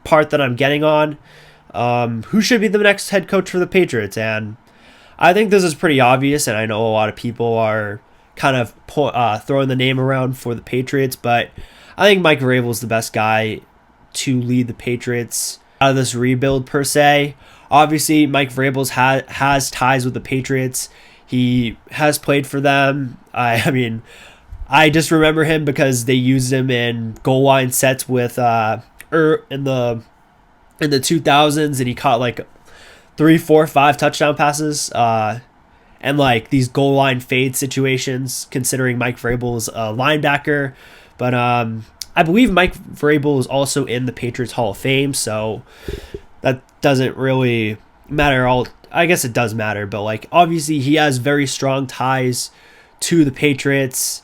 part that I'm getting on. Who should be the next head coach for the Patriots? And I think this is pretty obvious, and I know a lot of people are kind of throwing the name around for the Patriots, but I think Mike Vrabel is the best guy to lead the Patriots out of this rebuild per se. Obviously, Mike Vrabel has ties with the Patriots. He has played for them. I mean, I just remember him because they used him in goal line sets with in the 2000s, and he caught like 3, 4, 5 touchdown passes. And like these goal line fade situations, considering Mike Vrabel's a linebacker. But I believe Mike Vrabel is also in the Patriots Hall of Fame, so that doesn't really matter. I guess it does matter, but like obviously he has very strong ties to the Patriots,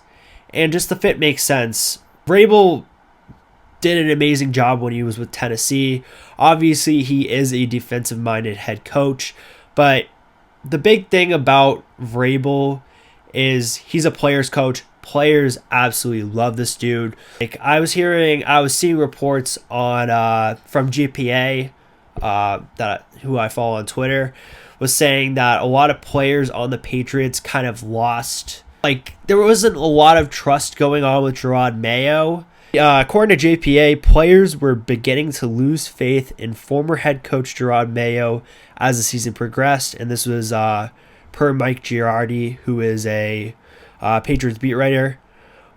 and just the fit makes sense. Vrabel did an amazing job when he was with Tennessee. Obviously, he is a defensive-minded head coach, but the big thing about Vrabel is he's a player's coach. Players absolutely love this dude. Like I was seeing reports on from GPA, who I follow on Twitter, was saying that a lot of players on the Patriots kind of lost. Like there wasn't a lot of trust going on with Gerard Mayo. According to JPA, players were beginning to lose faith in former head coach Gerard Mayo as the season progressed, and this was per Mike Giardi, who is a Patriots beat writer.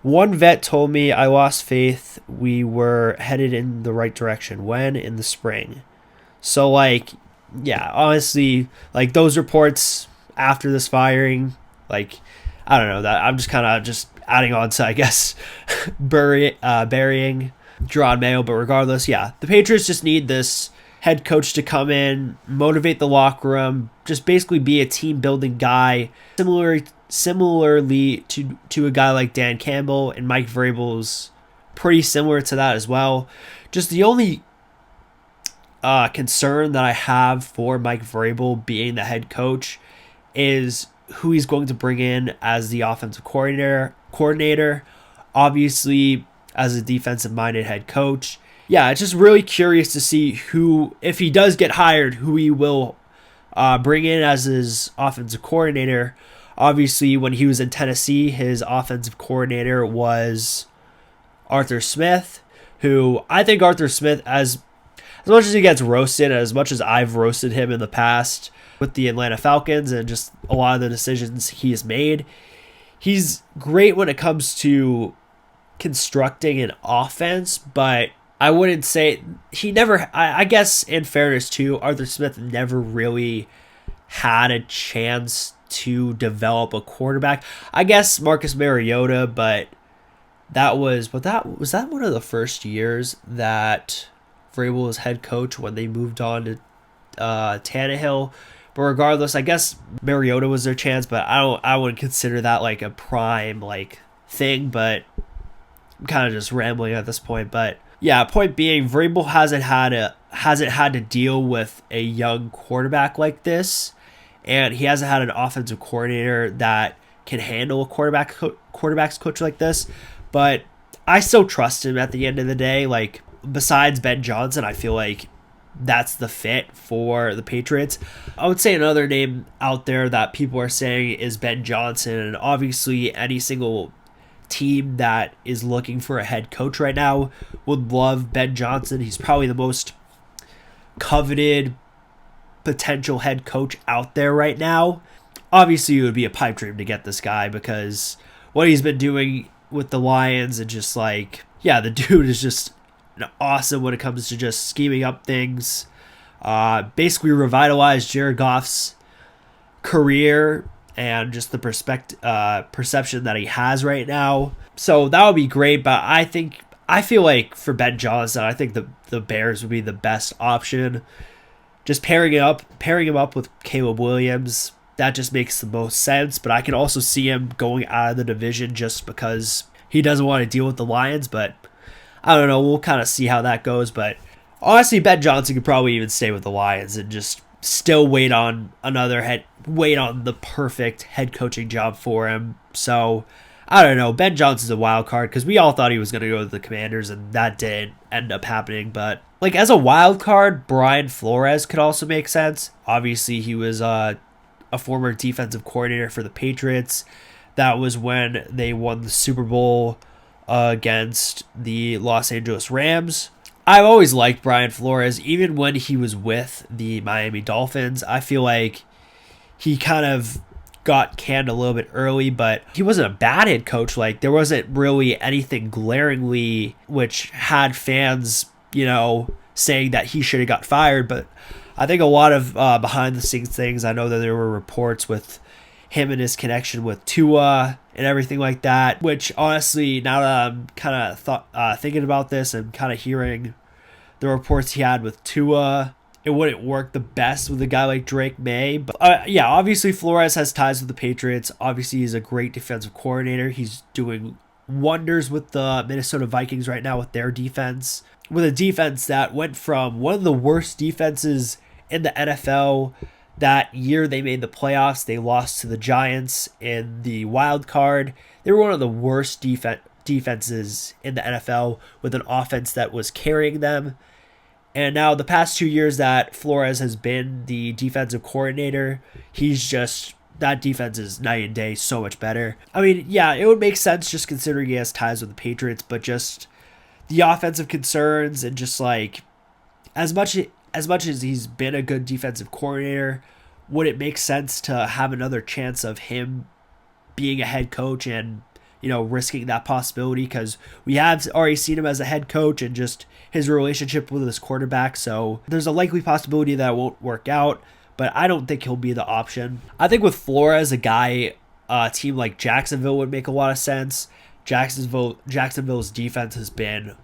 One vet told me, "I lost faith. We were headed in the right direction." When? In the spring. So, like, yeah, honestly, like those reports after this firing, like, I don't know, that I'm just kind of just adding on to, I guess, burying Gerard Mayo. But regardless, yeah, the Patriots just need this head coach to come in, motivate the locker room, just basically be a team-building guy, similarly to a guy like Dan Campbell, and Mike Vrabel's pretty similar to that as well. Just the only concern that I have for Mike Vrabel being the head coach is who he's going to bring in as the offensive coordinator. Obviously, as a defensive-minded head coach. Yeah, it's just really curious to see who, if he does get hired, who he will bring in as his offensive coordinator. Obviously, when he was in Tennessee, his offensive coordinator was Arthur Smith, who I think Arthur Smith, as much as he gets roasted, as much as I've roasted him in the past with the Atlanta Falcons and just a lot of the decisions he has made, he's great when it comes to constructing an offense, but I wouldn't say he never, I guess in fairness too, Arthur Smith never really had a chance to develop a quarterback. I guess Marcus Mariota, but was that one of the first years that Vrabel was head coach when they moved on to Tannehill. But regardless, I guess Mariota was their chance, but I wouldn't consider that like a prime like thing, but I'm kind of just rambling at this point. But yeah, point being, Vrabel hasn't had to deal with a young quarterback like this, and he hasn't had an offensive coordinator that can handle a quarterback's coach like this. But I still trust him at the end of the day. Like, besides Ben Johnson, I feel like that's the fit for the Patriots. I would say another name out there that people are saying is Ben Johnson, and obviously any single team that is looking for a head coach right now would love Ben Johnson. He's probably the most coveted potential head coach out there right now. Obviously, it would be a pipe dream to get this guy because what he's been doing with the Lions and just like, yeah, the dude is just awesome when it comes to just scheming up things. Basically revitalized Jared Goff's career and just the perception that he has right now. So that would be great, but I feel like for Ben Johnson, I think the Bears would be the best option. Just pairing him up with Caleb Williams, that just makes the most sense. But I can also see him going out of the division just because he doesn't want to deal with the Lions. But I don't know. We'll kind of see how that goes. But honestly, Ben Johnson could probably even stay with the Lions and just still wait on the perfect head coaching job for him. So I don't know. Ben Johnson's a wild card because we all thought he was going to go to the Commanders, and that didn't end up happening. But Like as a wild card, Brian Flores could also make sense. Obviously, he was a former defensive coordinator for the Patriots. That was when they won the Super Bowl against the Los Angeles Rams. I've always liked Brian Flores, even when he was with the Miami Dolphins. I feel like he kind of got canned a little bit early, but he wasn't a bad head coach. Like, there wasn't really anything glaringly which had fans, saying that he should have got fired. But I think a lot of behind the scenes things, I know that there were reports with him and his connection with Tua and everything like that, which honestly, now that I'm kind of thinking about this and kind of hearing the reports he had with Tua, it wouldn't work the best with a guy like Drake May. But yeah, obviously Flores has ties with the Patriots. Obviously, he's a great defensive coordinator. He's doing wonders with the Minnesota Vikings right now with their defense. With a defense that went from one of the worst defenses in the NFL. That year they made the playoffs. They lost to the Giants in the wild card. They were one of the worst defenses in the NFL with an offense that was carrying them. And now the past 2 years that Flores has been the defensive coordinator, that defense is night and day, so much better. I mean, yeah, it would make sense just considering he has ties with the Patriots, but just the offensive concerns and just like as much as he's been a good defensive coordinator, would it make sense to have another chance of him being a head coach and risking that possibility? Because we have already seen him as a head coach and just his relationship with his quarterback. So there's a likely possibility that it won't work out, but I don't think he'll be the option. I think with Flores, a team like Jacksonville would make a lot of sense. Jacksonville's defense has been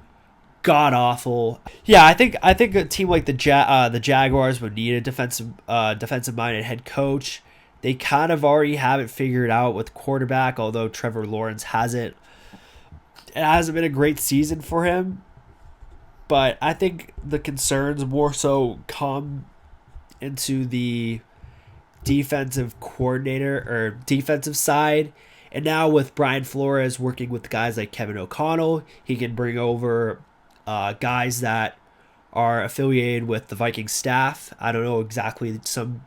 god awful. Yeah, I think a team like the Jaguars would need a defensive minded head coach. They kind of already have it figured out with quarterback, although Trevor Lawrence hasn't. It hasn't been a great season for him. But I think the concerns more so come into the defensive coordinator or defensive side. And now with Brian Flores working with guys like Kevin O'Connell, he can bring over guys that are affiliated with the Vikings staff. I don't know exactly some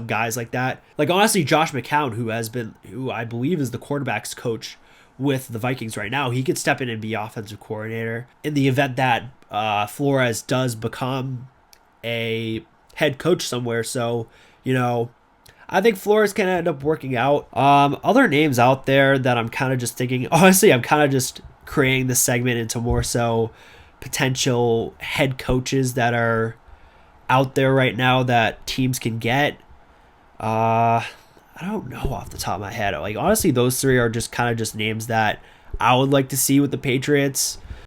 guys like that. Like honestly, Josh McCown, who I believe is the quarterback's coach with the Vikings right now, he could step in and be offensive coordinator in the event that Flores does become a head coach somewhere. So, I think Flores can end up working out. Other names out there that I'm kind of just thinking, honestly, I'm kind of just creating this segment into more so potential head coaches that are out there right now that teams can get. I don't know off the top of my head. Like honestly, those three are just kind of just names that I would like to see with the Patriots.